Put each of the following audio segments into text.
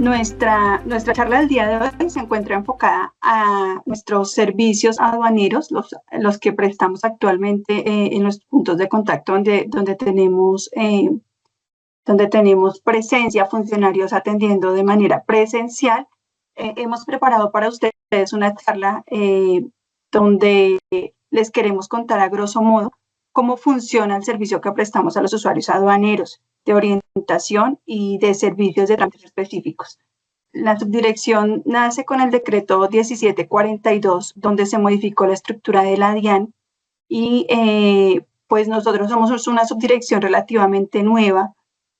Nuestra charla del día de hoy se encuentra enfocada a nuestros servicios aduaneros, los que prestamos actualmente en los puntos de contacto donde tenemos presencia, funcionarios atendiendo de manera presencial. Hemos preparado para ustedes una charla donde les queremos contar a grosso modo cómo funciona el servicio que prestamos a los usuarios aduaneros de orientación y de servicios de trámites específicos. La subdirección nace con el decreto 1742, donde se modificó la estructura de la DIAN y pues nosotros somos una subdirección relativamente nueva.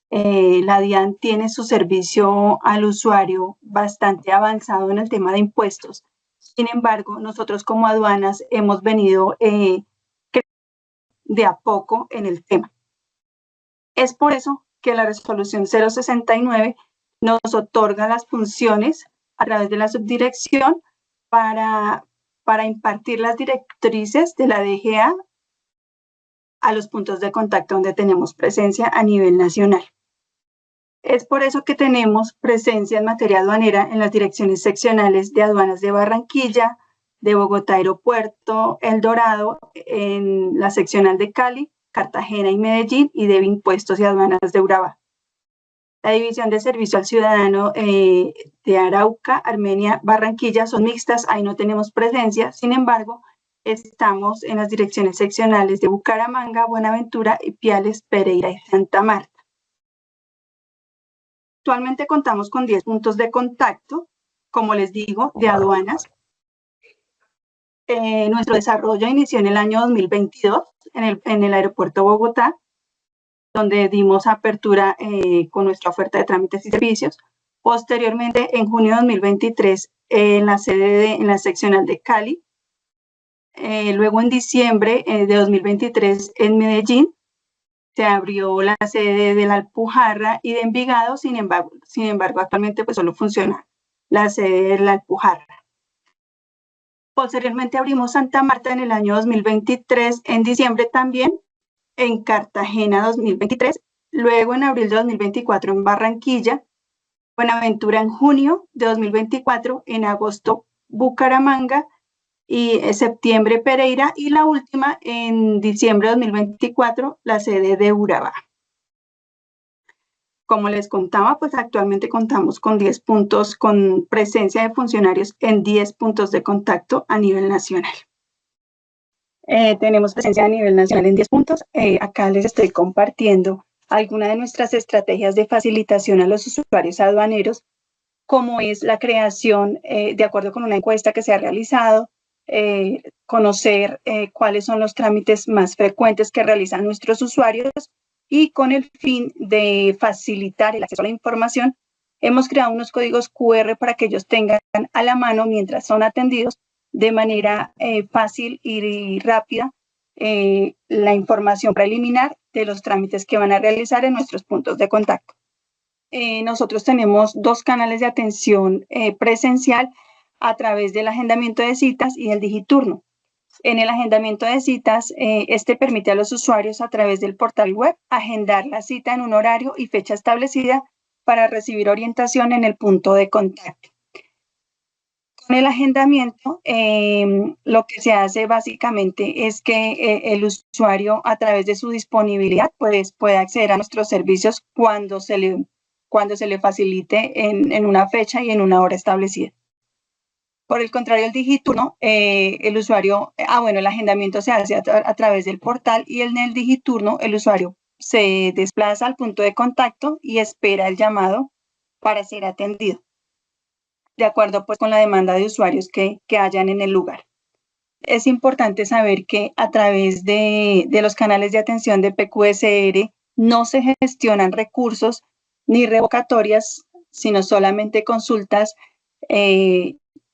La DIAN tiene su servicio al usuario bastante avanzado en el tema de impuestos. Sin embargo, nosotros como aduanas hemos venido de a poco en el tema. Es por eso que la resolución 069 nos otorga las funciones a través de la subdirección para impartir las directrices de la DGA a los puntos de contacto donde tenemos presencia a nivel nacional. Es por eso que tenemos presencia en materia aduanera en las direcciones seccionales de aduanas de Barranquilla, de Bogotá Aeropuerto, El Dorado, en la seccional de Cali, Cartagena y Medellín, y de Impuestos y Aduanas de Urabá. La división de servicio al ciudadano de Arauca, Armenia, Barranquilla son mixtas, ahí no tenemos presencia. Sin embargo, estamos en las direcciones seccionales de Bucaramanga, Buenaventura, Ipiales, Pereira y Santa Marta. Actualmente contamos con 10 puntos de contacto, como les digo, de aduanas. Nuestro desarrollo inició en el año 2022 en el aeropuerto Bogotá, donde dimos apertura con nuestra oferta de trámites y servicios. Posteriormente, en junio de 2023, en la seccional de Cali. Luego, en diciembre de 2023, en Medellín, se abrió la sede de la Alpujarra y de Envigado. Sin embargo, actualmente pues solo funciona la sede de la Alpujarra. Posteriormente abrimos Santa Marta en el año 2023, en diciembre también, en Cartagena 2023, luego en abril de 2024 en Barranquilla, Buenaventura en junio de 2024, en agosto Bucaramanga y en septiembre Pereira, y la última en diciembre de 2024, la sede de Urabá. Como les contaba, pues actualmente contamos con 10 puntos con presencia de funcionarios en 10 puntos de contacto a nivel nacional. Tenemos presencia a nivel nacional en 10 puntos. Acá les estoy compartiendo algunas de nuestras estrategias de facilitación a los usuarios aduaneros, como es la creación, de acuerdo con una encuesta que se ha realizado, conocer cuáles son los trámites más frecuentes que realizan nuestros usuarios, y con el fin de facilitar el acceso a la información, hemos creado unos códigos QR para que ellos tengan a la mano mientras son atendidos de manera fácil y rápida la información preliminar de los trámites que van a realizar en nuestros puntos de contacto. Nosotros tenemos 2 canales de atención presencial a través del agendamiento de citas y el digiturno. En el agendamiento de citas, este permite a los usuarios a través del portal web agendar la cita en un horario y fecha establecida para recibir orientación en el punto de contacto. Con el agendamiento, lo que se hace básicamente es que el usuario, a través de su disponibilidad, pues puede acceder a nuestros servicios cuando se le facilite en una fecha y en una hora establecida. Por el contrario, el digiturno, el usuario, el agendamiento se hace a través del portal, y en el digiturno el usuario se desplaza al punto de contacto y espera el llamado para ser atendido, de acuerdo pues con la demanda de usuarios que hayan en el lugar. Es importante saber que a través de los canales de atención de PQSR no se gestionan recursos ni revocatorias, sino solamente consultas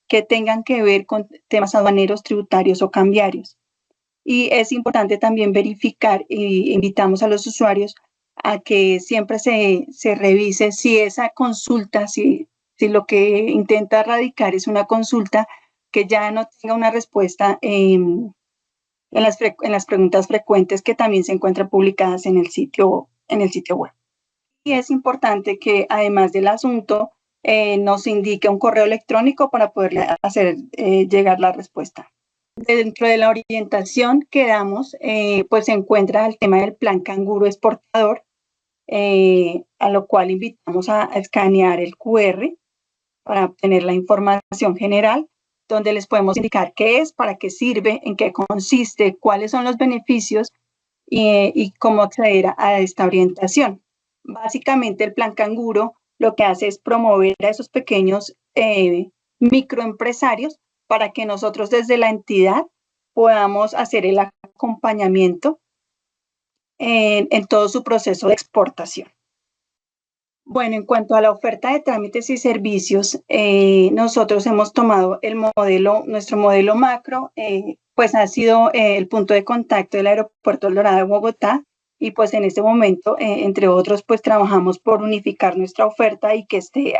que tengan que ver con temas aduaneros, tributarios o cambiarios. Y es importante también verificar, y invitamos a los usuarios a que siempre se revise si esa consulta, si lo que intenta radicar es una consulta, que ya no tenga una respuesta en las preguntas frecuentes que también se encuentran publicadas en el sitio web. Y es importante que, además del asunto nos indique un correo electrónico para poderle hacer llegar la respuesta. Dentro de la orientación que damos, pues se encuentra el tema del plan canguro exportador, a lo cual invitamos a escanear el QR para obtener la información general, donde les podemos indicar qué es, para qué sirve, en qué consiste, cuáles son los beneficios y cómo acceder a esta orientación. Básicamente el plan canguro lo que hace es promover a esos pequeños microempresarios para que nosotros desde la entidad podamos hacer el acompañamiento en todo su proceso de exportación. Bueno, en cuanto a la oferta de trámites y servicios, nosotros hemos tomado nuestro modelo macro, pues ha sido el punto de contacto del Aeropuerto El Dorado de Bogotá, y pues en este momento, entre otros, pues trabajamos por unificar nuestra oferta y que esté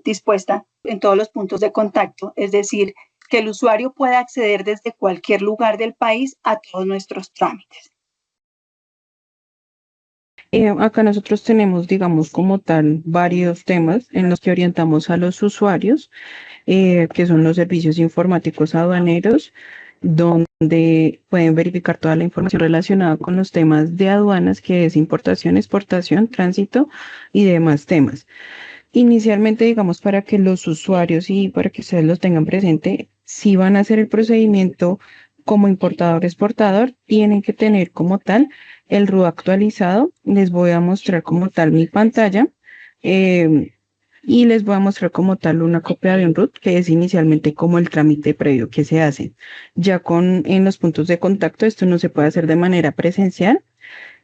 dispuesta en todos los puntos de contacto, es decir, que el usuario pueda acceder desde cualquier lugar del país a todos nuestros trámites. Acá nosotros tenemos, digamos, como tal, varios temas en los que orientamos a los usuarios, que son los servicios informáticos aduaneros, donde pueden verificar toda la información relacionada con los temas de aduanas, que es importación, exportación, tránsito y demás temas. Inicialmente, digamos, para que los usuarios y para que ustedes los tengan presente, si van a hacer el procedimiento como importador-exportador, tienen que tener como tal el RUT actualizado. Les voy a mostrar como tal mi pantalla y les voy a mostrar como tal una copia de un RUT, que es inicialmente como el trámite previo que se hace. Ya en los puntos de contacto, esto no se puede hacer de manera presencial.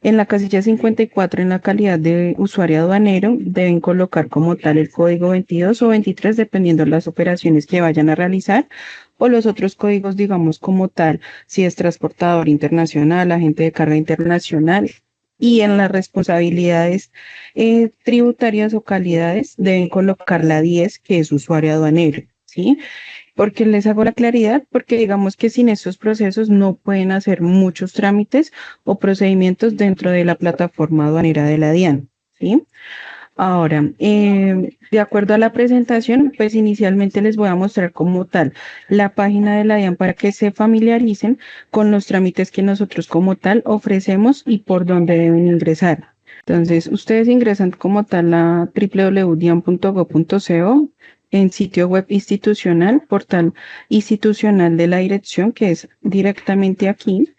En la casilla 54, en la calidad de usuario aduanero, deben colocar como tal el código 22 o 23, dependiendo de las operaciones que vayan a realizar, o los otros códigos, digamos, como tal, si es transportador internacional, agente de carga internacional. Y en las responsabilidades tributarias o calidades, deben colocar la 10, que es usuario aduanero, ¿sí? ¿Por qué les hago la claridad? Porque digamos que sin estos procesos no pueden hacer muchos trámites o procedimientos dentro de la plataforma aduanera de la DIAN, ¿sí? Ahora, de acuerdo a la presentación, pues inicialmente les voy a mostrar como tal la página de la DIAN para que se familiaricen con los trámites que nosotros como tal ofrecemos y por dónde deben ingresar. Entonces, ustedes ingresan como tal a www.dian.gov.co, en sitio web institucional, portal institucional de la dirección, que es directamente aquí.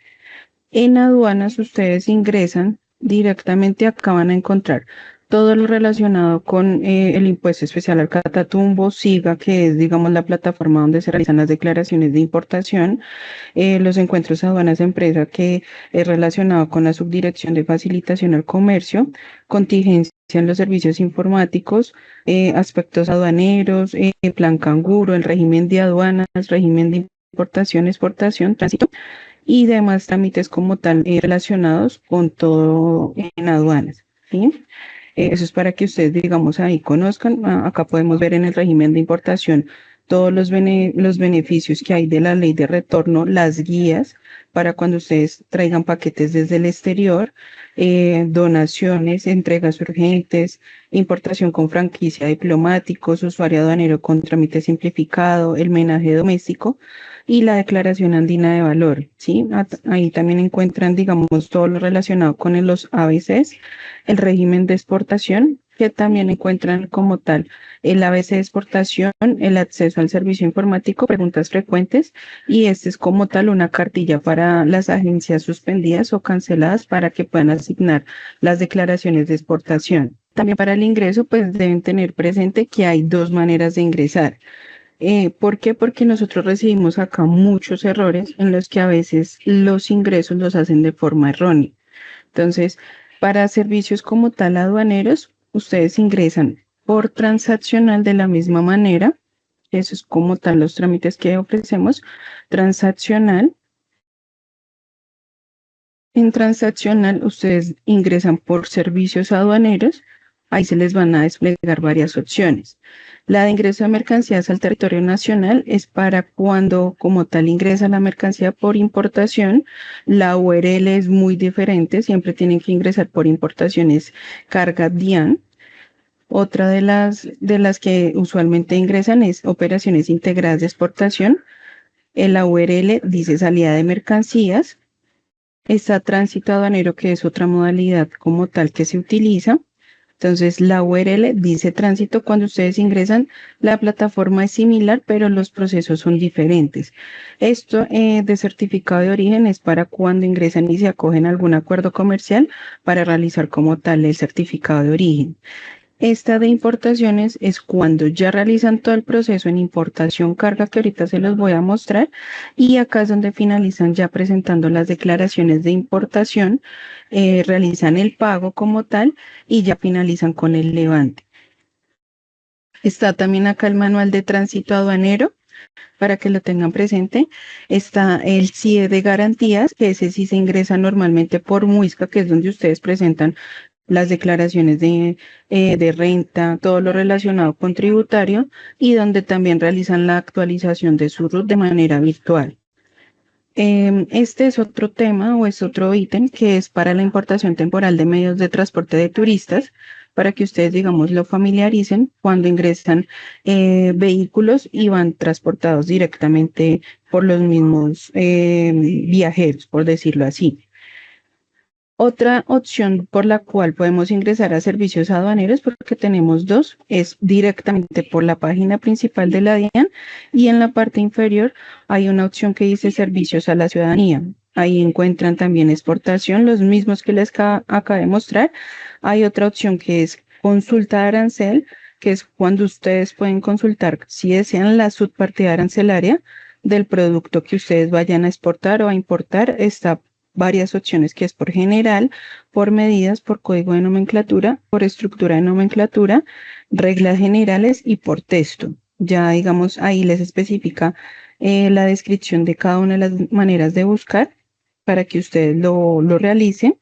En aduanas ustedes ingresan directamente, acá van a encontrar todo lo relacionado con el impuesto especial al Catatumbo, SIGA, que es, digamos, la plataforma donde se realizan las declaraciones de importación, los encuentros aduanas de empresa, que es relacionado con la subdirección de facilitación al comercio, contingencia en los servicios informáticos, aspectos aduaneros, plan canguro, el régimen de aduanas, régimen de importación, exportación, tránsito y demás trámites como tal relacionados con todo en aduanas, ¿sí? Eso es para que ustedes, digamos, ahí conozcan. Acá podemos ver en el régimen de importación todos los beneficios que hay de la ley de retorno, las guías para cuando ustedes traigan paquetes desde el exterior, donaciones, entregas urgentes, importación con franquicia, diplomáticos, usuario aduanero con trámite simplificado, el menaje doméstico y la declaración andina de valor, ¿sí? Ahí también encuentran, digamos, todo lo relacionado con los ABCs, el régimen de exportación, que también encuentran como tal el ABC de exportación, el acceso al servicio informático, preguntas frecuentes, y este es como tal una cartilla para las agencias suspendidas o canceladas para que puedan asignar las declaraciones de exportación. También para el ingreso, pues deben tener presente que hay dos maneras de ingresar. ¿Por qué? Porque nosotros recibimos acá muchos errores en los que a veces los ingresos los hacen de forma errónea. Entonces, para servicios como tal aduaneros, ustedes ingresan por transaccional de la misma manera. Eso es como tal los trámites que ofrecemos. Transaccional. En transaccional, ustedes ingresan por servicios aduaneros. Ahí se les van a desplegar varias opciones. La de ingreso de mercancías al territorio nacional es para cuando como tal ingresa la mercancía por importación. La URL es muy diferente, siempre tienen que ingresar por importaciones carga DIAN. Otra de las que usualmente ingresan es operaciones integradas de exportación. La URL dice salida de mercancías. Está tránsito aduanero, que es otra modalidad como tal que se utiliza. Entonces, la URL dice tránsito. Cuando ustedes ingresan, la plataforma es similar, pero los procesos son diferentes. Esto de certificado de origen es para cuando ingresan y se acogen a algún acuerdo comercial para realizar como tal el certificado de origen. Esta de importaciones es cuando ya realizan todo el proceso en importación carga, que ahorita se los voy a mostrar, y acá es donde finalizan ya presentando las declaraciones de importación, realizan el pago como tal y ya finalizan con el levante. Está también acá el manual de tránsito aduanero, para que lo tengan presente. Está el CIE de garantías, que ese sí se ingresa normalmente por Muisca, que es donde ustedes presentan las declaraciones de renta, todo lo relacionado con tributario, y donde también realizan la actualización de su RUT de manera virtual. Este es otro tema o es otro ítem que es para la importación temporal de medios de transporte de turistas, para que ustedes, digamos, lo familiaricen cuando ingresan vehículos y van transportados directamente por los mismos viajeros, por decirlo así. Otra opción por la cual podemos ingresar a servicios aduaneros, porque tenemos dos, es directamente por la página principal de la DIAN, y en la parte inferior hay una opción que dice servicios a la ciudadanía. Ahí encuentran también exportación, los mismos que les acabo de mostrar. Hay otra opción que es consulta de arancel, que es cuando ustedes pueden consultar si desean la subpartida arancelaria del producto que ustedes vayan a exportar o a importar. Está varias opciones, que es por general, por medidas, por código de nomenclatura, por estructura de nomenclatura, reglas generales y por texto. Ya digamos, ahí les especifica la descripción de cada una de las maneras de buscar para que ustedes lo realicen.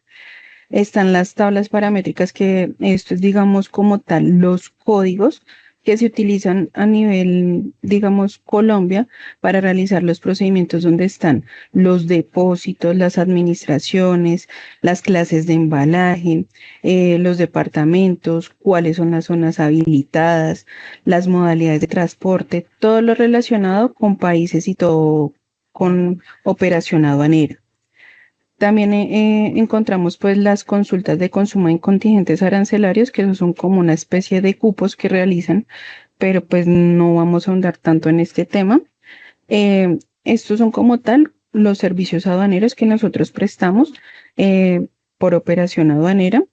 Están las tablas paramétricas, que esto es, digamos, como tal, los códigos que se utilizan a nivel, digamos, Colombia, para realizar los procedimientos, donde están los depósitos, las administraciones, las clases de embalaje, los departamentos, cuáles son las zonas habilitadas, las modalidades de transporte, todo lo relacionado con países y todo con operación aduanera. También encontramos pues las consultas de consumo en contingentes arancelarios, que son como una especie de cupos que realizan, pero pues no vamos a ahondar tanto en este tema. Estos son como tal los servicios aduaneros que nosotros prestamos por operación aduanera.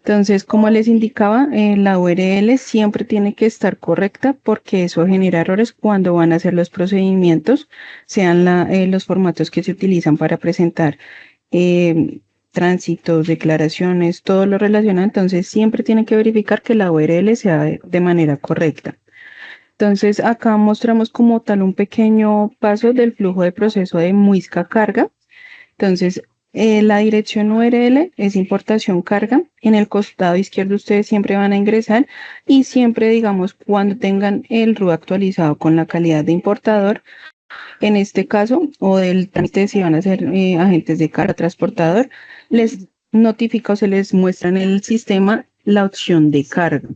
Entonces, como les indicaba, la URL siempre tiene que estar correcta, porque eso genera errores cuando van a hacer los procedimientos, sean los formatos que se utilizan para presentar tránsitos, declaraciones, todo lo relacionado. Entonces, siempre tienen que verificar que la URL sea de manera correcta. Entonces, acá mostramos como tal un pequeño paso del flujo de proceso de Muisca Carga. Entonces, la dirección URL es importación carga. En el costado izquierdo ustedes siempre van a ingresar, y siempre, digamos, cuando tengan el RU actualizado con la calidad de importador, en este caso, o del trámite, si van a ser agentes de carga transportador, les notifica o se les muestra en el sistema la opción de carga.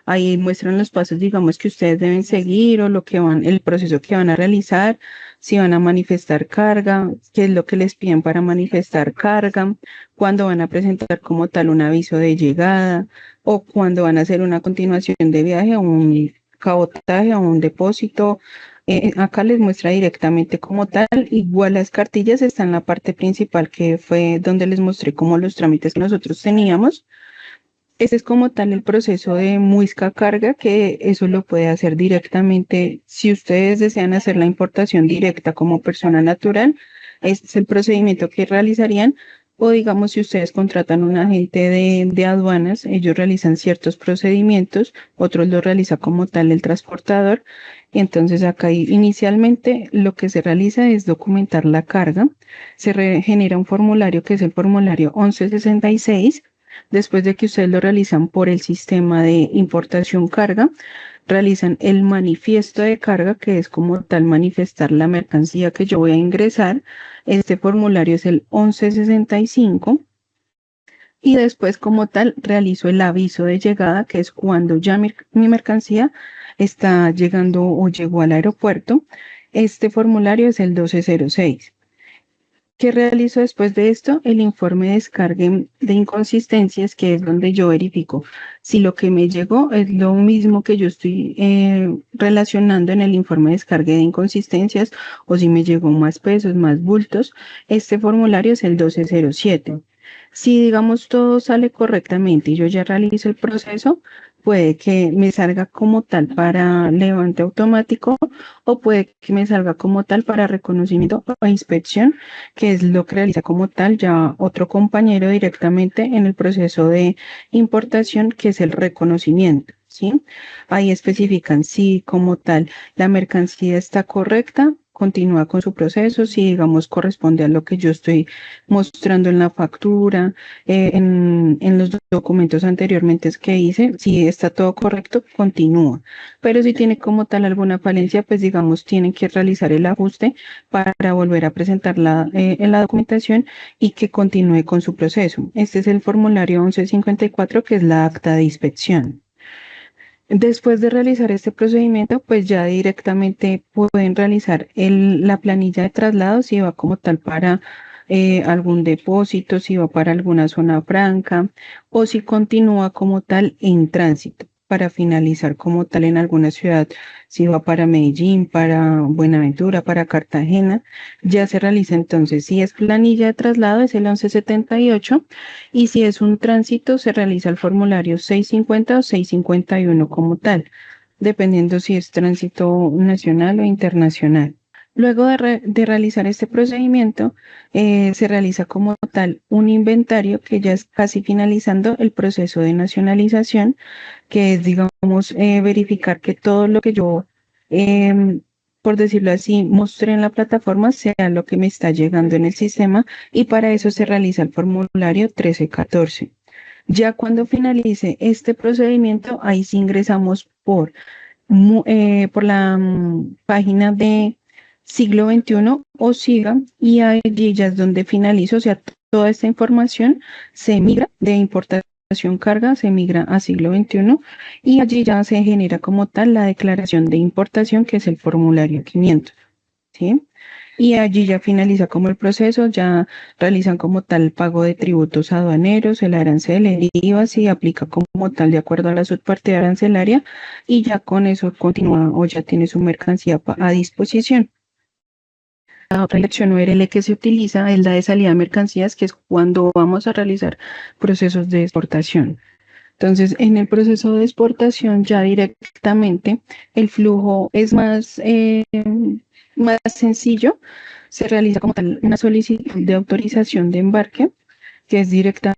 Ahí muestran los pasos, digamos, que ustedes deben seguir, o el proceso que van a realizar, si van a manifestar carga, qué es lo que les piden para manifestar carga, cuándo van a presentar como tal un aviso de llegada, o cuándo van a hacer una continuación de viaje, o un cabotaje, o un depósito. Acá les muestra directamente como tal. Igual las cartillas están en la parte principal, que fue donde les mostré como los trámites que nosotros teníamos. Este es como tal el proceso de Muisca Carga, que eso lo puede hacer directamente si ustedes desean hacer la importación directa como persona natural. Este es el procedimiento que realizarían. O digamos, si ustedes contratan un agente de aduanas, ellos realizan ciertos procedimientos, otros lo realiza como tal el transportador. Entonces acá inicialmente lo que se realiza es documentar la carga. Se genera un formulario, que es el formulario 1166. Después de que ustedes lo realizan por el sistema de importación carga, realizan el manifiesto de carga, que es como tal manifestar la mercancía que yo voy a ingresar. Este formulario es el 1165. y después como tal realizo el aviso de llegada, que es cuando ya mi mercancía está llegando o llegó al aeropuerto. Este formulario es el 1206. ¿Qué realizo después de esto? El informe de descargue de inconsistencias, que es donde yo verifico si lo que me llegó es lo mismo que yo estoy relacionando en el informe de descargue de inconsistencias, o si me llegó más pesos, más bultos. Este formulario es el 1207. Si, digamos, todo sale correctamente y yo ya realizo el proceso, puede que me salga como tal para levante automático, o puede que me salga como tal para reconocimiento o inspección, que es lo que realiza como tal ya otro compañero directamente en el proceso de importación, que es el reconocimiento, ¿sí? Ahí especifican si como tal la mercancía está correcta, continúa con su proceso, si digamos corresponde a lo que yo estoy mostrando en la factura, en los documentos anteriormente que hice, si está todo correcto, continúa. Pero si tiene como tal alguna falencia, pues digamos tienen que realizar el ajuste para volver a presentarla en la documentación y que continúe con su proceso. Este es el formulario 1154, que es la acta de inspección. Después de realizar este procedimiento, pues ya directamente pueden realizar la planilla de traslado, si va como tal para algún depósito, si va para alguna zona franca, o si continúa como tal en tránsito, para finalizar como tal en alguna ciudad, si va para Medellín, para Buenaventura, para Cartagena. Ya se realiza entonces, si es planilla de traslado, es el 1178, y si es un tránsito, se realiza el formulario 650 o 651 como tal, dependiendo si es tránsito nacional o internacional. Luego de realizar este procedimiento, se realiza como tal un inventario, que ya es casi finalizando el proceso de nacionalización, que es, digamos, verificar que todo lo que yo, em, por decirlo así, mostré en la plataforma sea lo que me está llegando en el sistema, y para eso se realiza el formulario 1314. Ya cuando finalice este procedimiento, ahí sí ingresamos por la página de Siglo XXI o SIGA, y allí ya es donde finalizo, o sea, toda esta información se migra de importación carga, se migra a Siglo XXI, y allí ya se genera como tal la declaración de importación, que es el formulario 500, ¿sí? Y allí ya finaliza como el proceso, ya realizan como tal el pago de tributos aduaneros, el arancel, el IVA, si aplica como tal de acuerdo a la subpartida arancelaria, y ya con eso continúa o ya tiene su mercancía a disposición. La otra dirección URL que se utiliza es la de salida de mercancías, que es cuando vamos a realizar procesos de exportación. Entonces, en el proceso de exportación ya directamente el flujo es más sencillo. Se realiza como tal una solicitud de autorización de embarque, que es directamente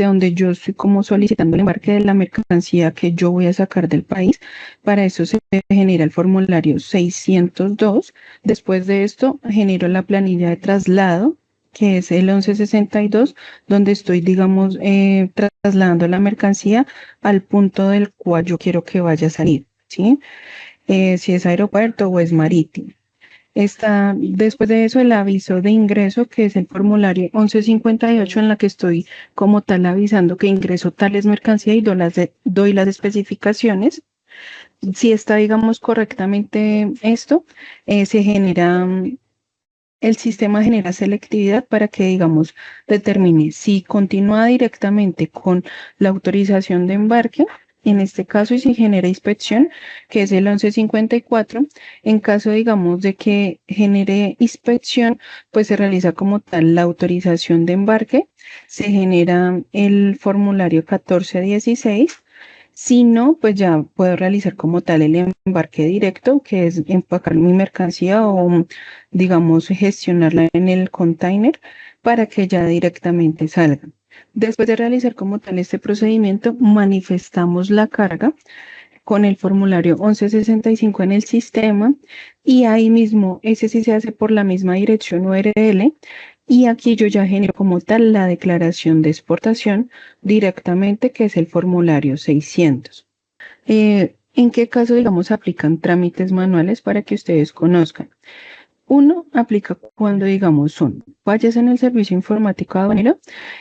donde yo estoy como solicitando el embarque de la mercancía que yo voy a sacar del país. Para eso se genera el formulario 602. Después de esto, genero la planilla de traslado, que es el 1162, donde estoy, digamos, trasladando la mercancía al punto del cual yo quiero que vaya a salir, ¿sí? Si es aeropuerto o es marítimo. Está después de eso el aviso de ingreso, que es el formulario 1158, en la que estoy como tal avisando que ingreso tales mercancías y doy las especificaciones. Si está, digamos, correctamente esto, se genera, el sistema genera selectividad para que, digamos, determine si continúa directamente con la autorización de embarque, en este caso, y si genera inspección, que es el 1154. En caso, digamos, de que genere inspección, pues se realiza como tal la autorización de embarque, se genera el formulario 1416. Si no, pues ya puedo realizar como tal el embarque directo, que es empacar mi mercancía o, digamos, gestionarla en el container para que ya directamente salga. Después de realizar como tal este procedimiento, manifestamos la carga con el formulario 1165 en el sistema, y ahí mismo, ese sí se hace por la misma dirección URL, y aquí yo ya genero como tal la declaración de exportación directamente, que es el formulario 600. ¿En qué caso, digamos, aplican trámites manuales para que ustedes conozcan? Uno aplica cuando, digamos, son fallas en el servicio informático aduanero,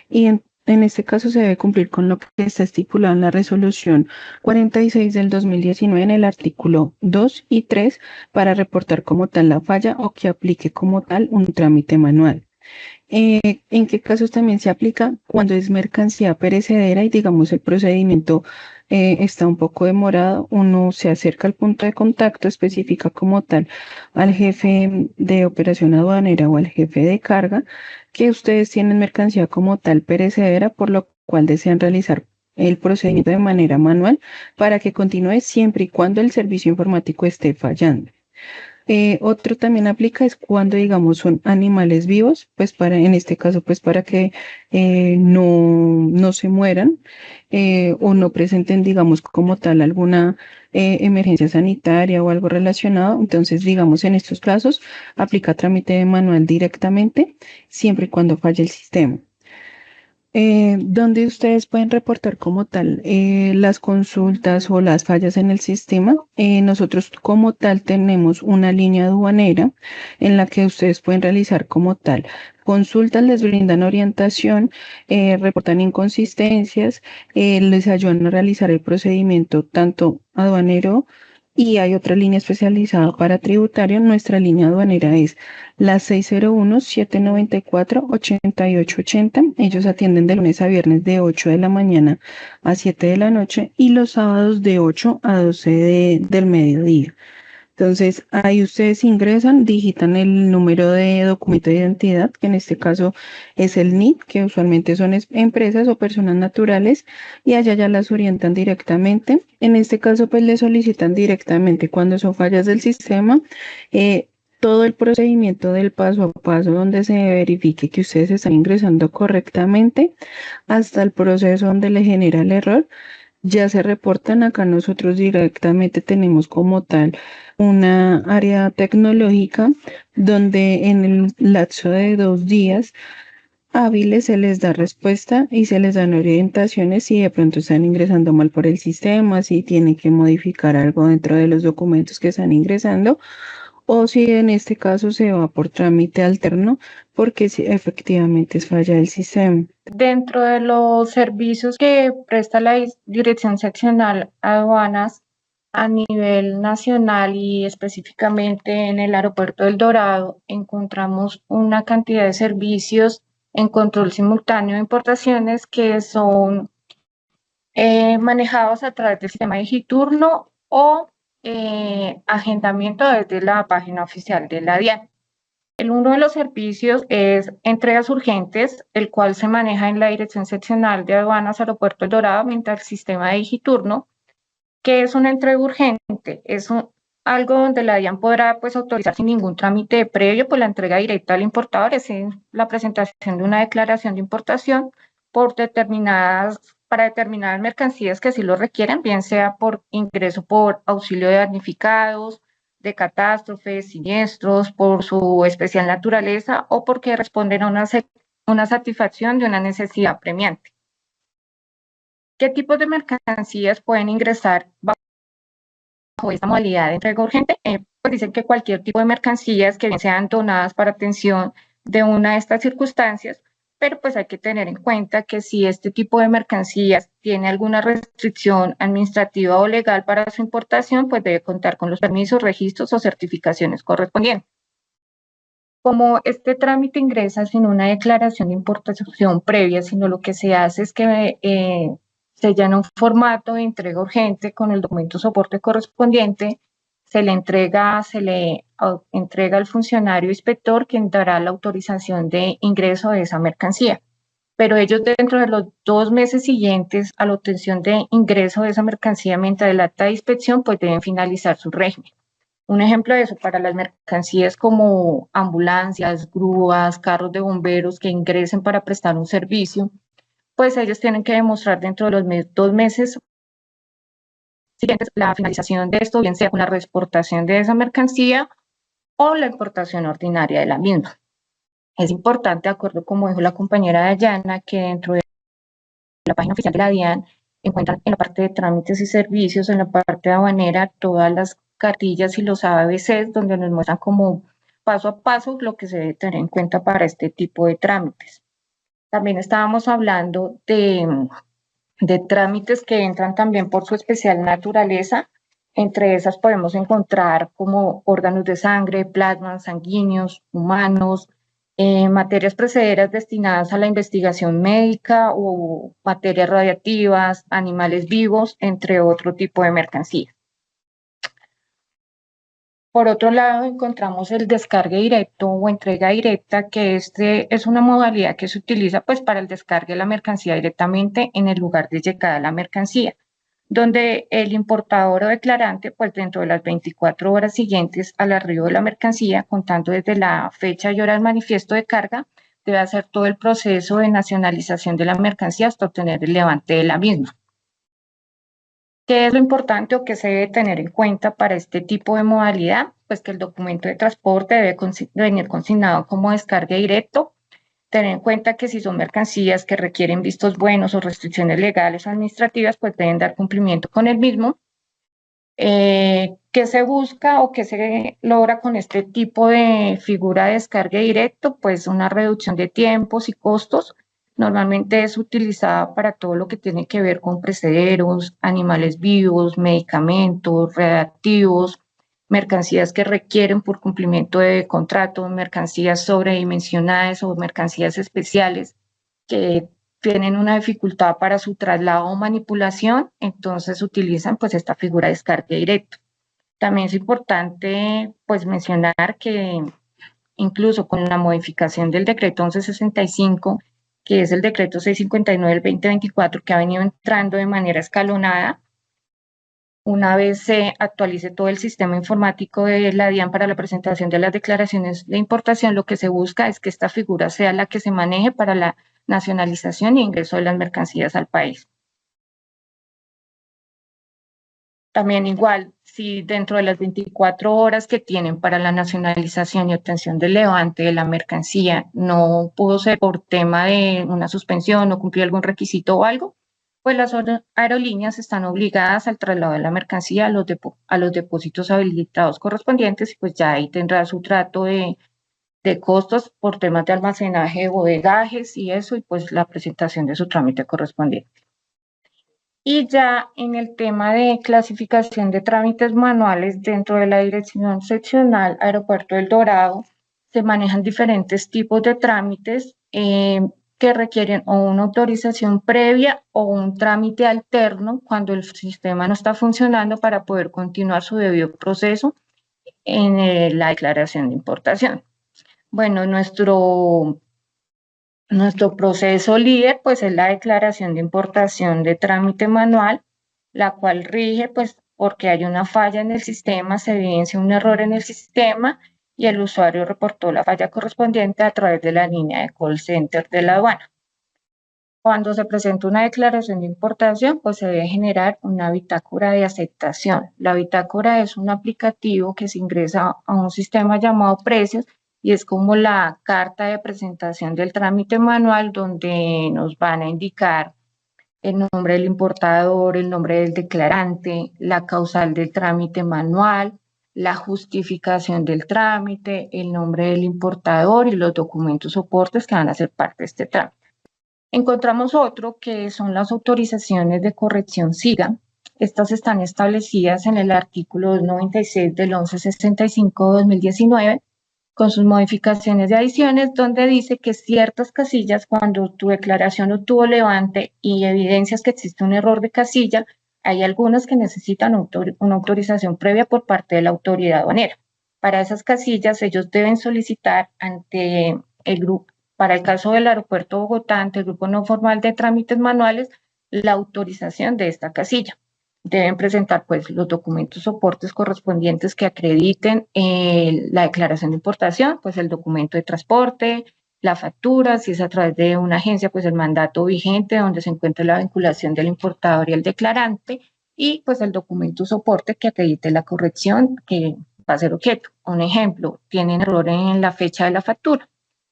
y en este caso se debe cumplir con lo que está estipulado en la resolución 46 del 2019 en el artículo 2 y 3 para reportar como tal la falla o que aplique como tal un trámite manual. ¿En qué casos también se aplica? Cuando es mercancía perecedera y digamos el procedimiento está un poco demorado, uno se acerca al punto de contacto, especifica como tal al jefe de operación aduanera o al jefe de carga que ustedes tienen mercancía como tal perecedera, por lo cual desean realizar el procedimiento de manera manual para que continúe siempre y cuando el servicio informático esté fallando. Otro también aplica es cuando, digamos, son animales vivos, pues en este caso, pues para que no se mueran o no presenten, digamos, como tal alguna emergencia sanitaria o algo relacionado. Entonces, digamos, en estos casos, aplica trámite manual directamente, siempre y cuando falle el sistema. Donde ustedes pueden reportar como tal las consultas o las fallas en el sistema. Nosotros como tal tenemos una línea aduanera en la que ustedes pueden realizar como tal consultas, les brindan orientación, reportan inconsistencias, les ayudan a realizar el procedimiento tanto aduanero y hay otra línea especializada para tributario. Nuestra línea aduanera es la 601-794-8880. Ellos atienden de lunes a viernes de 8 de la mañana a 7 de la noche y los sábados de 8 a 12 del mediodía. Entonces, ahí ustedes ingresan, digitan el número de documento de identidad, que en este caso es el NIT, que usualmente son empresas o personas naturales, y allá ya las orientan directamente. En este caso, pues le solicitan directamente cuando son fallas del sistema, todo el procedimiento del paso a paso donde se verifique que ustedes están ingresando correctamente, hasta el proceso donde le genera el error. Ya se reportan acá, nosotros directamente tenemos como tal una área tecnológica donde en el lapso de 2 días hábiles se les da respuesta y se les dan orientaciones si de pronto están ingresando mal por el sistema, si tienen que modificar algo dentro de los documentos que están ingresando o si en este caso se va por trámite alterno porque si efectivamente es falla del sistema. Dentro de los servicios que presta la Dirección Seccional Aduanas a nivel nacional y específicamente en el Aeropuerto del Dorado, encontramos una cantidad de servicios en control simultáneo de importaciones que son manejados a través del sistema Digiturno o agendamiento desde la página oficial de la DIAN. Uno de los servicios es entregas urgentes, el cual se maneja en la Dirección Seccional de Aduanas Aeropuerto El Dorado mediante el sistema de Digiturno, que es una entrega urgente, es algo donde la DIAN podrá pues, autorizar sin ningún trámite previo pues, la entrega directa al importador, es la presentación de una declaración de importación para determinadas mercancías que así lo requieren, bien sea por ingreso por auxilio de damnificados, de catástrofes, siniestros, por su especial naturaleza o porque responden a una satisfacción de una necesidad premiante. ¿Qué tipos de mercancías pueden ingresar bajo esta modalidad de entrega urgente? Pues dicen que cualquier tipo de mercancías que bien sean donadas para atención de una de estas circunstancias, pero pues hay que tener en cuenta que si este tipo de mercancías tiene alguna restricción administrativa o legal para su importación, pues debe contar con los permisos, registros o certificaciones correspondientes. Como este trámite ingresa sin una declaración de importación previa, sino lo que se hace es que se llena un formato de entrega urgente con el documento soporte correspondiente, se le entrega al funcionario inspector quien dará la autorización de ingreso de esa mercancía. Pero ellos dentro de los 2 meses siguientes a la obtención de ingreso de esa mercancía mediante el acta de inspección, pues deben finalizar su régimen. Un ejemplo de eso para las mercancías como ambulancias, grúas, carros de bomberos que ingresen para prestar un servicio, pues ellos tienen que demostrar dentro de los 2 meses siguientes la finalización de esto, bien sea con la reexportación de esa mercancía o la importación ordinaria de la misma. Es importante, de acuerdo como dijo la compañera Dayana, que dentro de la página oficial de la DIAN encuentran en la parte de trámites y servicios, en la parte aduanera, todas las cartillas y los ABCs donde nos muestran como paso a paso lo que se debe tener en cuenta para este tipo de trámites. También estábamos hablando de trámites que entran también por su especial naturaleza. Entre esas podemos encontrar como órganos de sangre, plasmas sanguíneos, humanos, materias precederas destinadas a la investigación médica o materias radiactivas, animales vivos, entre otro tipo de mercancías. Por otro lado, encontramos el descargue directo o entrega directa, que este es una modalidad que se utiliza pues para el descargue de la mercancía directamente en el lugar de llegada de la mercancía, donde el importador o declarante pues dentro de las 24 horas siguientes al arribo de la mercancía, contando desde la fecha y hora del manifiesto de carga, debe hacer todo el proceso de nacionalización de la mercancía hasta obtener el levante de la misma. ¿Qué es lo importante o qué se debe tener en cuenta para este tipo de modalidad? Pues que el documento de transporte debe venir consignado como descargue directo. Tener en cuenta que si son mercancías que requieren vistos buenos o restricciones legales o administrativas, pues deben dar cumplimiento con el mismo. ¿Qué se busca o qué se logra con este tipo de figura de descargue directo? Pues una reducción de tiempos y costos. Normalmente es utilizada para todo lo que tiene que ver con precederos, animales vivos, medicamentos, reactivos, mercancías que requieren por cumplimiento de contratos, mercancías sobredimensionadas o mercancías especiales que tienen una dificultad para su traslado o manipulación, entonces utilizan pues esta figura de descargue directo. También es importante pues mencionar que incluso con la modificación del decreto 1165, que es el decreto 659 del 2024, que ha venido entrando de manera escalonada, una vez se actualice todo el sistema informático de la DIAN para la presentación de las declaraciones de importación, lo que se busca es que esta figura sea la que se maneje para la nacionalización e ingreso de las mercancías al país. También igual, si dentro de las 24 horas que tienen para la nacionalización y obtención del levante de la mercancía no pudo ser por tema de una suspensión, no cumplió algún requisito o algo, pues las aerolíneas están obligadas al traslado de la mercancía a los depósitos habilitados correspondientes y pues ya ahí tendrá su trato de costos por temas de almacenaje, bodegajes y eso, y pues la presentación de su trámite correspondiente. Y ya en el tema de clasificación de trámites manuales dentro de la Dirección Seccional Aeropuerto del Dorado, se manejan diferentes tipos de trámites que requieren o una autorización previa o un trámite alterno cuando el sistema no está funcionando para poder continuar su debido proceso en la declaración de importación. Bueno, nuestro proceso líder, pues, es la declaración de importación de trámite manual, la cual rige, pues, porque hay una falla en el sistema, se evidencia un error en el sistema y el usuario reportó la falla correspondiente a través de la línea de call center de la aduana. Cuando se presenta una declaración de importación, pues se debe generar una bitácora de aceptación. La bitácora es un aplicativo que se ingresa a un sistema llamado Precios y es como la carta de presentación del trámite manual donde nos van a indicar el nombre del importador, el nombre del declarante, la causal del trámite manual, la justificación del trámite, el nombre del importador y los documentos soportes que van a ser parte de este trámite. Encontramos otro que son las autorizaciones de corrección SIGA. Estas están establecidas en el artículo 296 del 1165-2019 con sus modificaciones y adiciones, donde dice que ciertas casillas, cuando tu declaración obtuvo levante y evidencias que existe un error de casilla, hay algunas que necesitan una autorización previa por parte de la autoridad aduanera. Para esas casillas, ellos deben solicitar ante el grupo, para el caso del aeropuerto de Bogotá, ante el grupo no formal de trámites manuales, la autorización de esta casilla. Deben presentar pues los documentos soportes correspondientes que acrediten la declaración de importación, pues el documento de transporte, la factura, si es a través de una agencia, pues el mandato vigente donde se encuentra la vinculación del importador y el declarante y pues el documento soporte que acredite la corrección que va a ser objeto. Un ejemplo, tienen error en la fecha de la factura.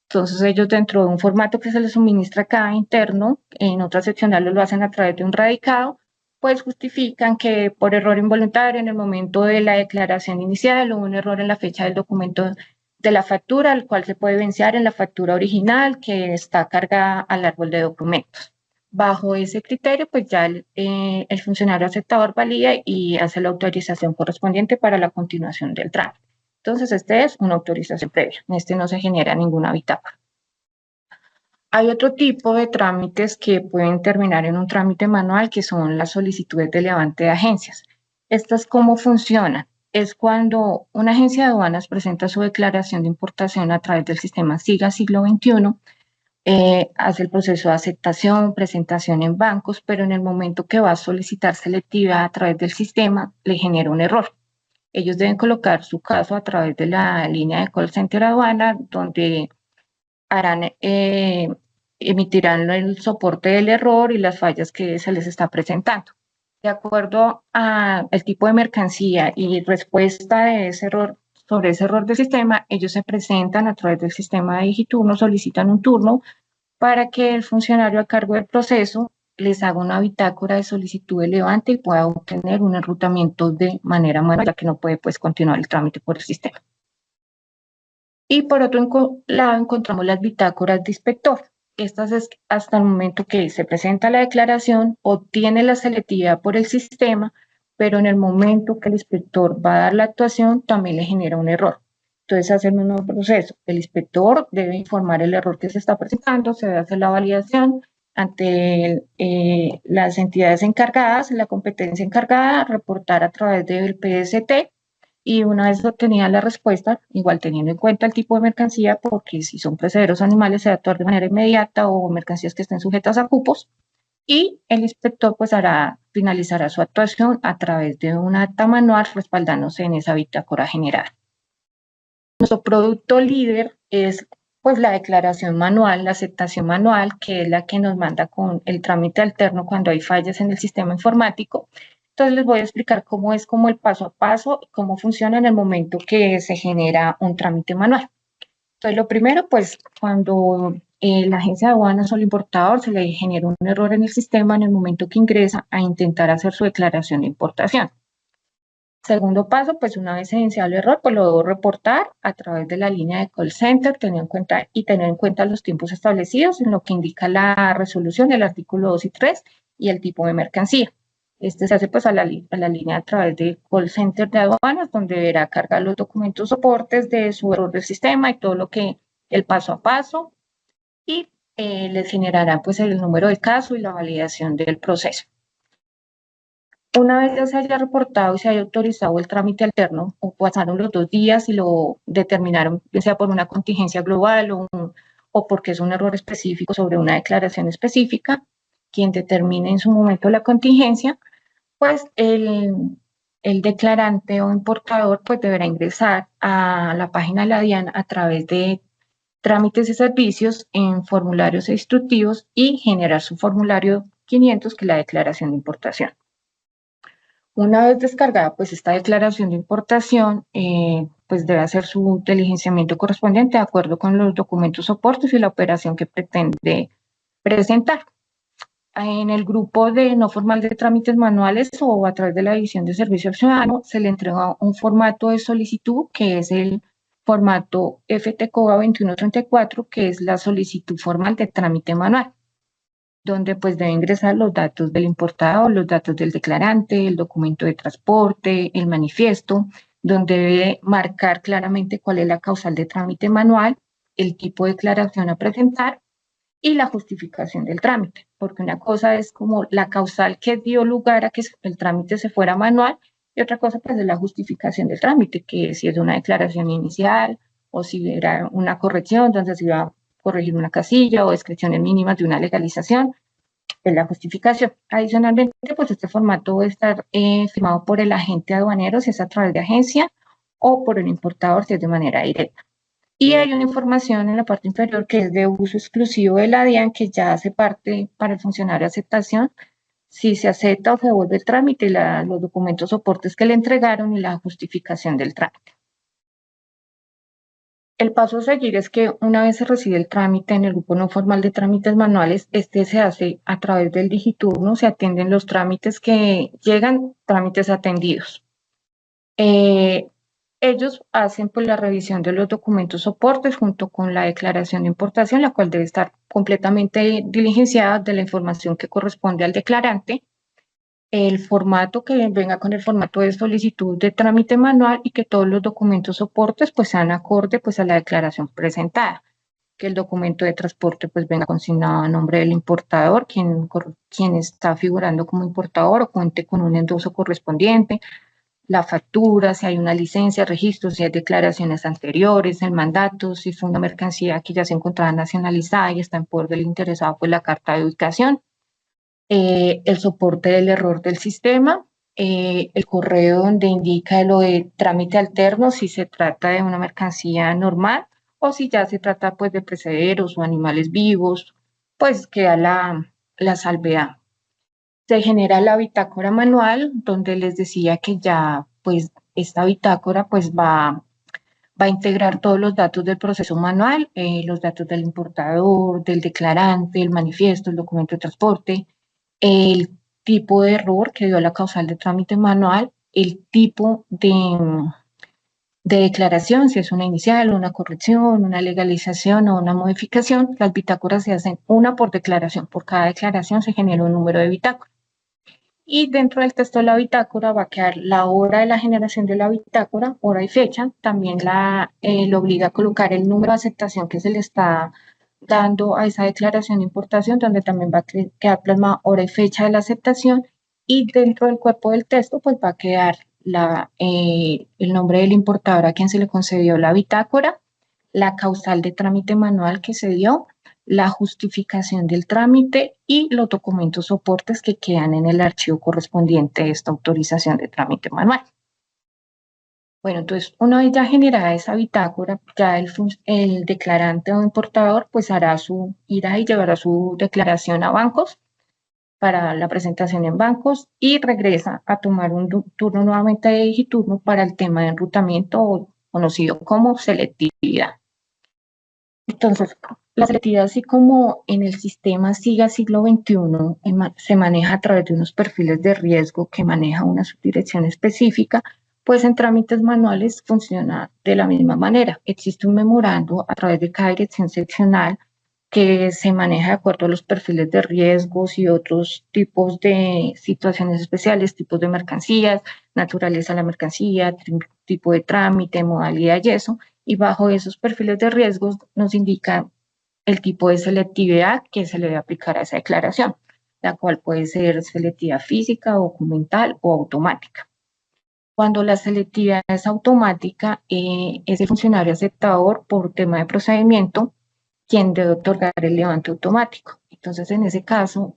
Entonces ellos dentro de un formato que se les suministra acá interno, en otras seccionales lo hacen a través de un radicado, pues justifican que por error involuntario en el momento de la declaración inicial hubo un error en la fecha del documento de la factura, el cual se puede evidenciar en la factura original que está cargada al árbol de documentos. Bajo ese criterio, pues ya el funcionario aceptador valida y hace la autorización correspondiente para la continuación del trámite. Entonces, este es una autorización previa. En este no se genera ninguna bitácora. Hay otro tipo de trámites que pueden terminar en un trámite manual, que son las solicitudes de levante de agencias. ¿Estas cómo funcionan? Es cuando una agencia de aduanas presenta su declaración de importación a través del sistema SIGA siglo XXI, hace el proceso de aceptación, presentación en bancos, pero en el momento que va a solicitar selectividad a través del sistema, le genera un error. Ellos deben colocar su caso a través de la línea de call center aduana, donde emitirán el soporte del error y las fallas que se les está presentando. De acuerdo al tipo de mercancía y respuesta de ese error, sobre ese error del sistema, ellos se presentan a través del sistema de Digiturno, solicitan un turno para que el funcionario a cargo del proceso les haga una bitácora de solicitud de levante y pueda obtener un enrutamiento de manera manual, ya que no puede pues continuar el trámite por el sistema. Y por otro lado encontramos las bitácoras de inspector. Estas es hasta el momento que se presenta la declaración, obtiene la selectividad por el sistema, pero en el momento que el inspector va a dar la actuación también le genera un error. Entonces hace el mismo proceso. El inspector debe informar el error que se está presentando, se debe hacer la validación ante las entidades encargadas, la competencia encargada, reportar a través del PST, y una vez obtenida la respuesta, igual teniendo en cuenta el tipo de mercancía, porque si son precederos animales se debe actuar de manera inmediata o mercancías que estén sujetas a cupos, y el inspector pues finalizará su actuación a través de un acta manual respaldándose en esa bitácora general. Nuestro producto líder es pues la declaración manual, la aceptación manual, que es la que nos manda con el trámite alterno cuando hay fallas en el sistema informático. Entonces les voy a explicar cómo es como el paso a paso, cómo funciona en el momento que se genera un trámite manual. Entonces lo primero, pues cuando la agencia de aduanas o el importador se le genera un error en el sistema en el momento que ingresa a intentar hacer su declaración de importación. Segundo paso, pues una vez evidenciado el error, pues lo debo reportar a través de la línea de call center, tener en cuenta los tiempos establecidos en lo que indica la resolución del artículo 2 y 3 y el tipo de mercancía. Este se hace pues a la línea a través de call center de aduanas, donde deberá cargar los documentos soportes de su error del sistema y todo lo que el paso a paso, y les generará pues el número de caso y la validación del proceso. Una vez ya se haya reportado y se haya autorizado el trámite alterno, o pasaron los 2 días y lo determinaron, ya sea por una contingencia global o porque es un error específico sobre una declaración específica, quien determine en su momento la contingencia, pues el declarante o importador pues deberá ingresar a la página de la DIAN a través de trámites y servicios en formularios instructivos y generar su formulario 500, que es la declaración de importación. Una vez descargada pues esta declaración de importación, pues debe hacer su diligenciamiento correspondiente de acuerdo con los documentos soportes y la operación que pretende presentar. En el grupo de no formal de trámites manuales o a través de la División de Servicio al Ciudadano se le entrega un formato de solicitud, que es el formato FTCOA 2134, que es la solicitud formal de trámite manual, donde pues debe ingresar los datos del importador, los datos del declarante, el documento de transporte, el manifiesto, donde debe marcar claramente cuál es la causal de trámite manual, el tipo de declaración a presentar y la justificación del trámite, porque una cosa es como la causal que dio lugar a que el trámite se fuera manual, y otra cosa pues es la justificación del trámite, que si es una declaración inicial o si era una corrección, entonces si iba a corregir una casilla o descripciones mínimas de una legalización, es la justificación. Adicionalmente, pues este formato debe estar firmado por el agente aduanero si es a través de agencia o por el importador si es de manera directa. Y hay una información en la parte inferior que es de uso exclusivo de la DIAN, que ya hace parte para el funcionario de aceptación, si se acepta o se devuelve el trámite, los documentos soportes que le entregaron y la justificación del trámite. El paso a seguir es que una vez se recibe el trámite en el grupo no formal de trámites manuales, este se hace a través del Digiturno, se atienden los trámites que llegan, trámites atendidos. ellos hacen pues la revisión de los documentos soportes junto con la declaración de importación, la cual debe estar completamente diligenciada de la información que corresponde al declarante, el formato que venga con el formato de solicitud de trámite manual y que todos los documentos soportes pues sean acorde pues a la declaración presentada, que el documento de transporte pues venga consignado a nombre del importador, quien está figurando como importador o cuente con un endoso correspondiente, la factura, si hay una licencia, registro, si hay declaraciones anteriores, el mandato, si fue una mercancía que ya se encontraba nacionalizada y está en poder del interesado, pues la carta de ubicación, el soporte del error del sistema, el correo donde indica lo de trámite alterno, si se trata de una mercancía normal o si ya se trata pues de precederos o animales vivos, pues queda la salvedad. Se genera la bitácora manual, donde les decía que ya pues esta bitácora pues va a integrar todos los datos del proceso manual, los datos del importador, del declarante, el manifiesto, el documento de transporte, el tipo de error que dio la causal de trámite manual, el tipo de declaración, si es una inicial, una corrección, una legalización o una modificación. Las bitácoras se hacen una por declaración. Por cada declaración se genera un número de bitácora. Y dentro del texto de la bitácora va a quedar la hora de la generación de la bitácora, hora y fecha. También lo obliga a colocar el número de aceptación que se le está dando a esa declaración de importación, donde también va a quedar plasmada hora y fecha de la aceptación. Y dentro del cuerpo del texto, pues va a quedar el nombre del importador a quien se le concedió la bitácora, la causal de trámite manual que se dio, la justificación del trámite y los documentos soportes que quedan en el archivo correspondiente a esta autorización de trámite manual. Bueno, entonces, una vez ya generada esa bitácora, ya el declarante o importador pues irá y llevará su declaración a bancos para la presentación en bancos y regresa a tomar un turno nuevamente de Digiturno para el tema de enrutamiento conocido como selectividad. Entonces, la selectividad, así como en el sistema SIGA siglo XXI, se maneja a través de unos perfiles de riesgo que maneja una subdirección específica, pues en trámites manuales funciona de la misma manera. Existe un memorando a través de cada dirección seccional que se maneja de acuerdo a los perfiles de riesgos y otros tipos de situaciones especiales, tipos de mercancías, naturaleza de la mercancía, tipo de trámite, modalidad y eso. Y bajo esos perfiles de riesgos nos indica el tipo de selectividad que se le debe aplicar a esa declaración, la cual puede ser selectividad física, documental o automática. Cuando la selectividad es automática, es el funcionario aceptador por tema de procedimiento quien debe otorgar el levante automático. Entonces, en ese caso,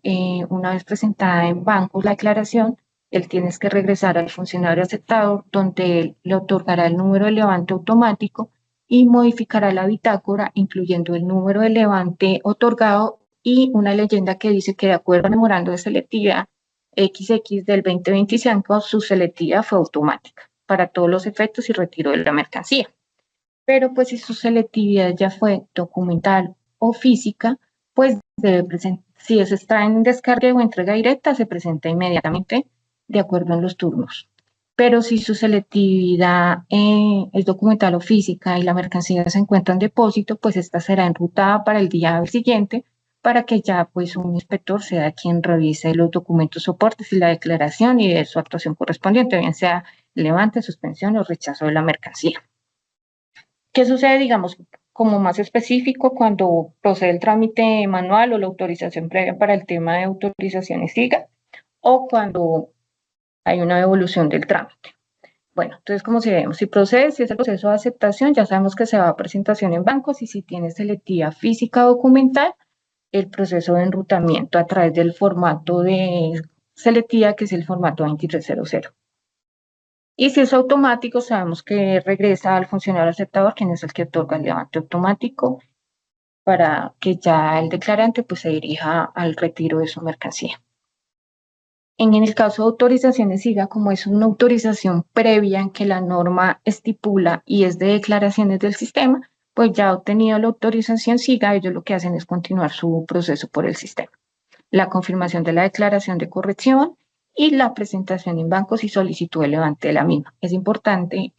una vez presentada en bancos la declaración, él tiene que regresar al funcionario aceptador, donde él le otorgará el número de levante automático y modificará la bitácora, incluyendo el número de levante otorgado y una leyenda que dice que de acuerdo al memorando de selectividad XX del 2025, su selectividad fue automática para todos los efectos y retiro de la mercancía. Pero pues si su selectividad ya fue documental o física, pues si eso está en descarga o entrega directa, se presenta inmediatamente de acuerdo en los turnos. Pero si su selectividad es documental o física y la mercancía se encuentra en depósito, pues esta será enrutada para el día siguiente para que ya pues un inspector sea quien revise los documentos soportes y la declaración y de su actuación correspondiente, bien sea levante, suspensión o rechazo de la mercancía. ¿Qué sucede, digamos, como más específico cuando procede el trámite manual o la autorización previa para el tema de autorizaciones SIGA o cuando hay una devolución del trámite? Bueno, entonces, como si vemos, si es el proceso de aceptación, ya sabemos que se va a presentación en bancos y si tiene selectividad física documental, el proceso de enrutamiento a través del formato de selectividad, que es el formato 2300. Y si es automático, sabemos que regresa al funcionario aceptador, quien es el que otorga el levante automático, para que ya el declarante pues, se dirija al retiro de su mercancía. En el caso de autorizaciones SIGA, como es una autorización previa en que la norma estipula y es de declaraciones del sistema, pues ya obtenido la autorización SIGA, ellos lo que hacen es continuar su proceso por el sistema. La confirmación de la declaración de corrección, y la presentación en bancos y solicitud de levante de la misma. Es importante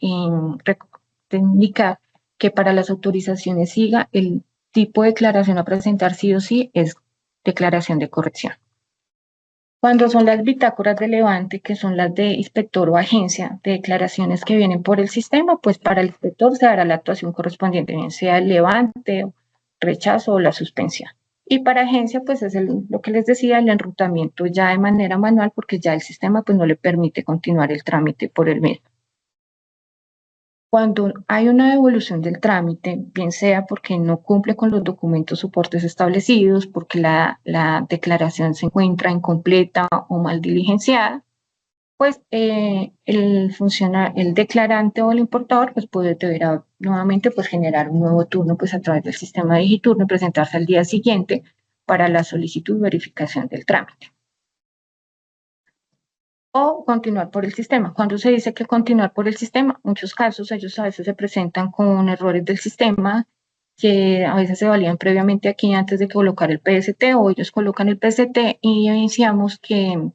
indicar que para las autorizaciones SIGA, el tipo de declaración a presentar sí o sí es declaración de corrección. Cuando son las bitácoras de levante, que son las de inspector o agencia, de declaraciones que vienen por el sistema, pues para el inspector se hará la actuación correspondiente, bien sea el levante, rechazo o la suspensión. Y para agencia, pues es lo que les decía, el enrutamiento ya de manera manual, porque ya el sistema pues no le permite continuar el trámite por el mismo. Cuando hay una devolución del trámite, bien sea porque no cumple con los documentos soportes establecidos, porque la declaración se encuentra incompleta o mal diligenciada, pues el declarante o el importador pues deberá nuevamente pues generar un nuevo turno pues a través del sistema de Digiturno y presentarse al día siguiente para la solicitud y verificación del trámite. O continuar por el sistema. Cuando se dice que continuar por el sistema, en muchos casos ellos a veces se presentan con errores del sistema que a veces se valían previamente aquí antes de colocar el PST, o ellos colocan el PST y evidenciamos que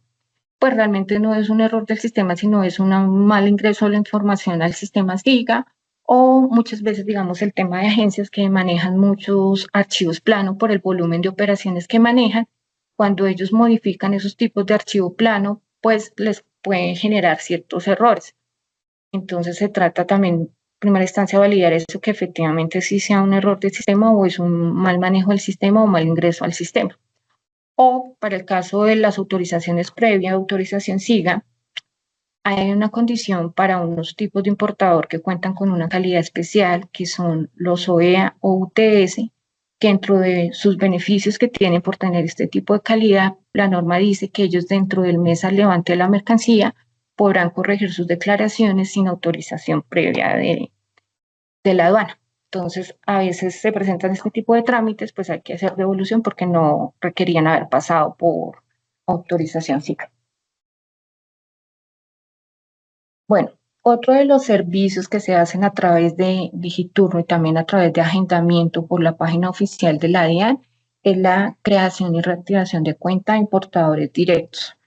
pues realmente no es un error del sistema, sino es un mal ingreso de la información al sistema SIGA, o muchas veces, digamos, el tema de agencias que manejan muchos archivos plano por el volumen de operaciones que manejan. Cuando ellos modifican esos tipos de archivo plano, pues les pueden generar ciertos errores. Entonces se trata también, en primera instancia, validar eso, que efectivamente sí sea un error del sistema o es un mal manejo del sistema o mal ingreso al sistema. O para el caso de las autorizaciones previas, autorización SIGA, hay una condición para unos tipos de importador que cuentan con una calidad especial, que son los OEA o UTS, que dentro de sus beneficios que tienen por tener este tipo de calidad, la norma dice que ellos dentro del mes al levante de la mercancía podrán corregir sus declaraciones sin autorización previa de la aduana. Entonces, a veces se presentan este tipo de trámites, pues hay que hacer devolución porque no requerían haber pasado por autorización SIGA. Bueno, otro de los servicios que se hacen a través de Digiturno y también a través de agendamiento por la página oficial de la DIAN es la creación y reactivación de cuenta de importadores directos.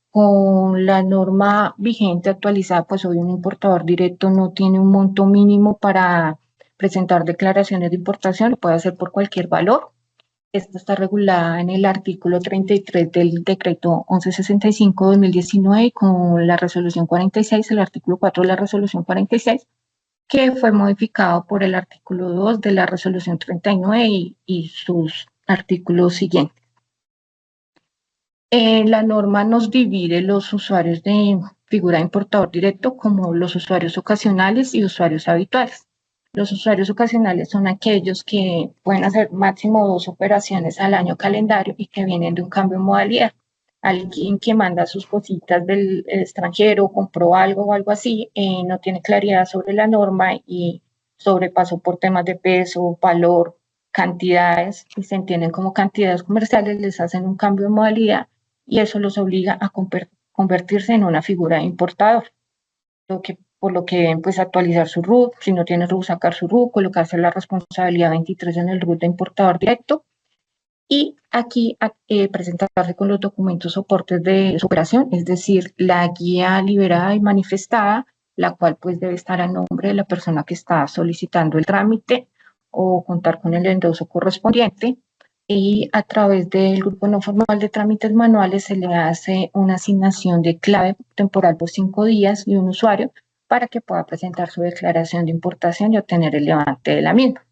Con la norma vigente actualizada, pues hoy un importador directo no tiene un monto mínimo para presentar declaraciones de importación, lo puede hacer por cualquier valor. Esta está regulada en el artículo 33 del decreto 1165-2019 y con la resolución 46, el artículo 4 de la resolución 46, que fue modificado por el artículo 2 de la resolución 39 y sus artículos siguientes. La norma nos divide los usuarios de figura de importador directo como los usuarios ocasionales y usuarios habituales. Los usuarios ocasionales son aquellos que pueden hacer máximo 2 operaciones al año calendario y que vienen de un cambio de modalidad. Alguien que manda sus cositas del extranjero, compró algo o algo así, no tiene claridad sobre la norma y sobrepasó por temas de peso, valor, cantidades, y se entienden como cantidades comerciales, les hacen un cambio de modalidad y eso los obliga a convertirse en una figura de importador. Por lo que deben pues actualizar su RUT, si no tiene RUT, sacar su RUT, colocarse la responsabilidad 23 en el RUT de importador directo y aquí presentarse con los documentos soportes de su operación, es decir, la guía liberada y manifestada, la cual pues debe estar a nombre de la persona que está solicitando el trámite o contar con el endoso correspondiente. Y a través del grupo no formal de trámites manuales se le hace una asignación de clave temporal por 5 días de un usuario para que pueda presentar su declaración de importación y obtener el levante de la misma.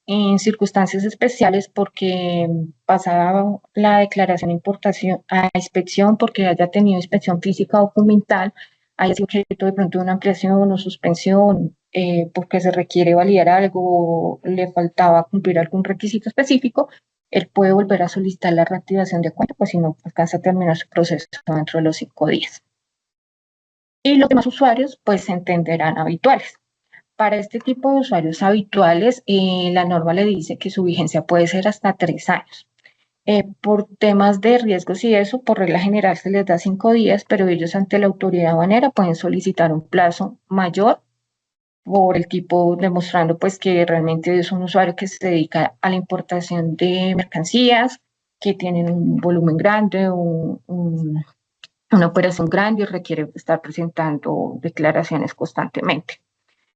En circunstancias especiales, porque pasada la declaración de importación a inspección, porque haya tenido inspección física o documental, haya sido objeto de pronto de una ampliación o suspensión, porque se requiere validar algo, le faltaba cumplir algún requisito específico, él puede volver a solicitar la reactivación de cuenta, pues si no alcanza a terminar su proceso dentro de los 5 días. Y los demás usuarios, pues se entenderán habituales. Para este tipo de usuarios habituales, la norma le dice que su vigencia puede ser hasta 3 años. Por temas de riesgos y eso, por regla general se les da 5 días, pero ellos ante la autoridad aduanera pueden solicitar un plazo mayor por el tipo, demostrando pues que realmente es un usuario que se dedica a la importación de mercancías, que tienen un volumen grande, una operación grande y requiere estar presentando declaraciones constantemente.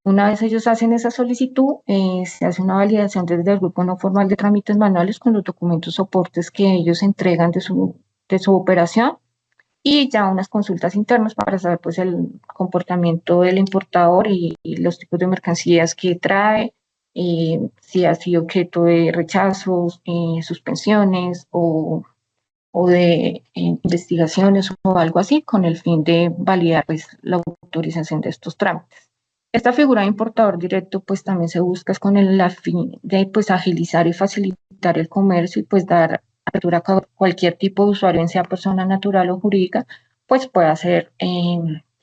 Una vez ellos hacen esa solicitud, se hace una validación desde el grupo no formal de trámites manuales con los documentos soportes que ellos entregan de su operación y ya unas consultas internas para saber pues el comportamiento del importador y los tipos de mercancías que trae, si ha sido objeto de rechazos, suspensiones o de investigaciones o algo así, con el fin de validar pues la autorización de estos trámites. Esta figura de importador directo pues también se busca con el fin de pues agilizar y facilitar el comercio y pues dar apertura a cualquier tipo de usuario, sea persona natural o jurídica, pues pueda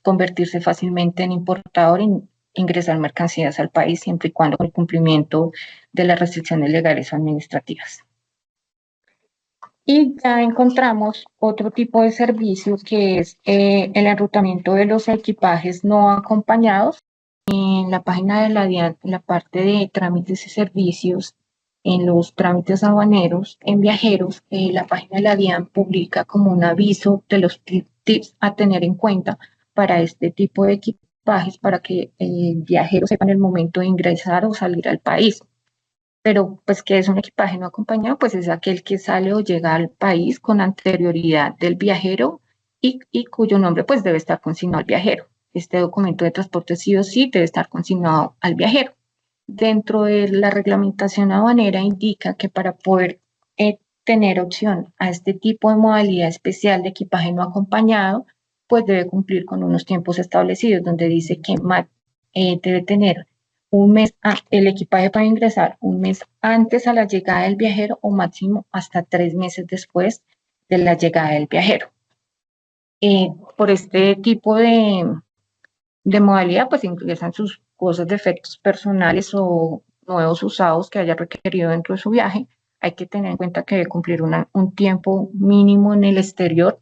convertirse fácilmente en importador e ingresar mercancías al país siempre y cuando con el cumplimiento de las restricciones legales o administrativas. Y ya encontramos otro tipo de servicio que es el enrutamiento de los equipajes no acompañados. En la página de la DIAN, en la parte de trámites y servicios, en los trámites aduaneros, en viajeros, la página de la DIAN publica como un aviso de los tips a tener en cuenta para este tipo de equipajes para que el viajero sepa en el momento de ingresar o salir al país. Pero pues que es un equipaje no acompañado, pues es aquel que sale o llega al país con anterioridad del viajero y cuyo nombre pues debe estar consignado al viajero. Este documento de transporte sí o sí debe estar consignado al viajero. Dentro de la reglamentación aduanera indica que para poder tener opción a este tipo de modalidad especial de equipaje no acompañado, pues debe cumplir con unos tiempos establecidos, donde dice que debe tener un mes, el equipaje para ingresar un mes antes a la llegada del viajero o máximo hasta 3 meses después de la llegada del viajero. Por este tipo de modalidad, pues ingresan sus cosas de efectos personales o nuevos usados que haya requerido dentro de su viaje. Hay que tener en cuenta que debe cumplir un tiempo mínimo en el exterior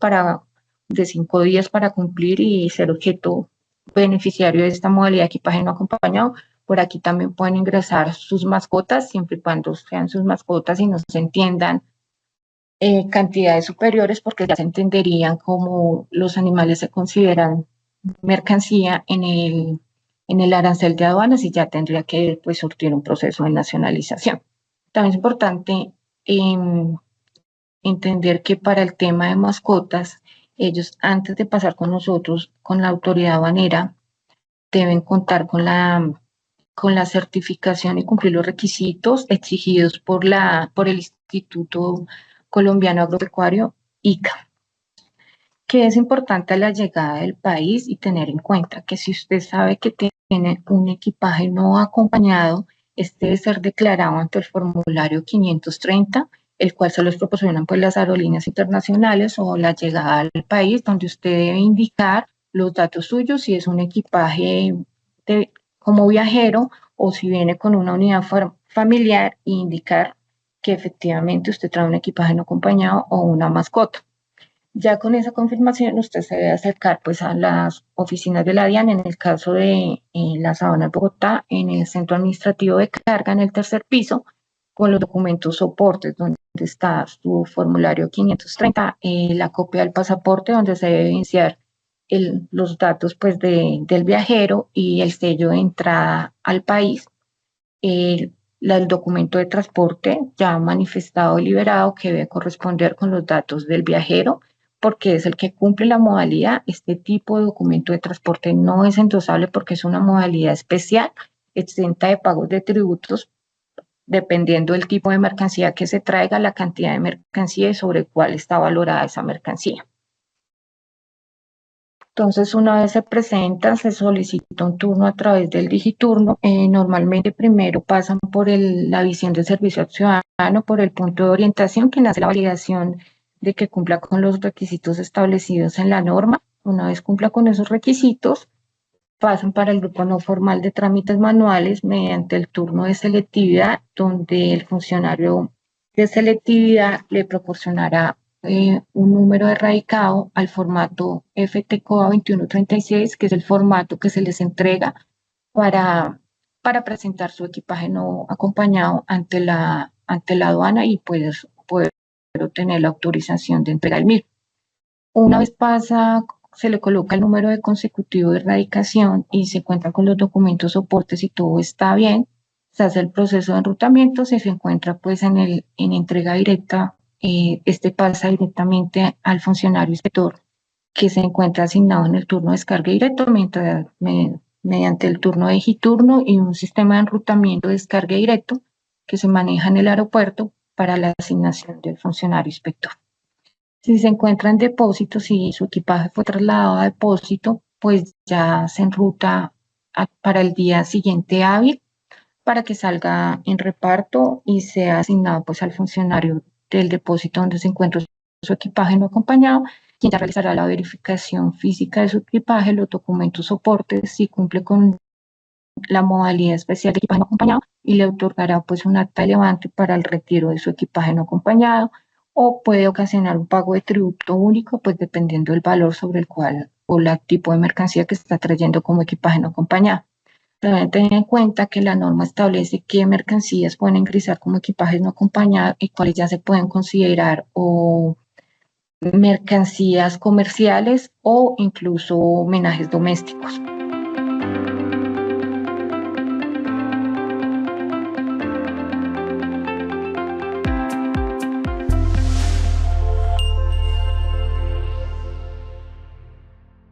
de 5 días para cumplir y ser objeto beneficiario de esta modalidad de equipaje no acompañado. Por aquí también pueden ingresar sus mascotas, siempre y cuando sean sus mascotas y no se entiendan cantidades superiores, porque ya se entenderían como los animales se consideran mercancía en el arancel de aduanas y ya tendría que pues, surtir un proceso de nacionalización. También es importante entender que para el tema de mascotas, ellos antes de pasar con nosotros, con la autoridad aduanera, deben contar con la certificación y cumplir los requisitos exigidos por el Instituto Colombiano Agropecuario, ICA, que es importante a la llegada del país y tener en cuenta que si usted sabe que tiene un equipaje no acompañado, este debe ser declarado ante el formulario 530, el cual se los proporcionan pues las aerolíneas internacionales o la llegada al país, donde usted debe indicar los datos suyos, si es un equipaje como viajero o si viene con una unidad familiar, e indicar que efectivamente usted trae un equipaje no acompañado o una mascota. Ya con esa confirmación usted se debe acercar pues a las oficinas de la DIAN, en el caso de la Sabana de Bogotá, en el centro administrativo de carga en el 3er piso, con los documentos soportes donde está su formulario 530, la copia del pasaporte donde se debe evidenciar los datos pues del viajero y el sello de entrada al país, el documento de transporte ya manifestado y liberado que debe corresponder con los datos del viajero, porque es el que cumple la modalidad. Este tipo de documento de transporte no es endosable porque es una modalidad especial, exenta de pagos de tributos, dependiendo del tipo de mercancía que se traiga, la cantidad de mercancía y sobre cuál está valorada esa mercancía. Entonces, una vez se presenta, se solicita un turno a través del Digiturno. Normalmente primero pasan por la visión de servicio al ciudadano, por el punto de orientación, que hace la validación de que cumpla con los requisitos establecidos en la norma. Una vez cumpla con esos requisitos, pasan para el grupo no formal de trámites manuales mediante el turno de selectividad, donde el funcionario de selectividad le proporcionará un número de radicado al formato FTCOA 2136, que es el formato que se les entrega para presentar su equipaje no acompañado ante la aduana y poder obtener la autorización de entrega del mismo. Una vez pasa, se le coloca el número de consecutivo de erradicación y se cuentan con los documentos soportes y todo está bien, se hace el proceso de enrutamiento, si se encuentra pues en entrega directa, este pasa directamente al funcionario inspector que se encuentra asignado en el turno de descarga directo mediante el turno de Digiturno y un sistema de enrutamiento de descarga directo que se maneja en el aeropuerto para la asignación del funcionario inspector. Si se encuentra en depósito, si su equipaje fue trasladado a depósito, pues ya se enruta para el día siguiente hábil para que salga en reparto y sea asignado pues al funcionario del depósito donde se encuentra su equipaje no acompañado, quien ya realizará la verificación física de su equipaje, los documentos soportes, si cumple con la modalidad especial de equipaje no acompañado y le otorgará pues un acta de levante para el retiro de su equipaje no acompañado o puede ocasionar un pago de tributo único pues dependiendo del valor sobre el cual o el tipo de mercancía que está trayendo como equipaje no acompañado. Deben tener en cuenta que la norma establece qué mercancías pueden ingresar como equipajes no acompañados y cuáles ya se pueden considerar o mercancías comerciales o incluso homenajes domésticos.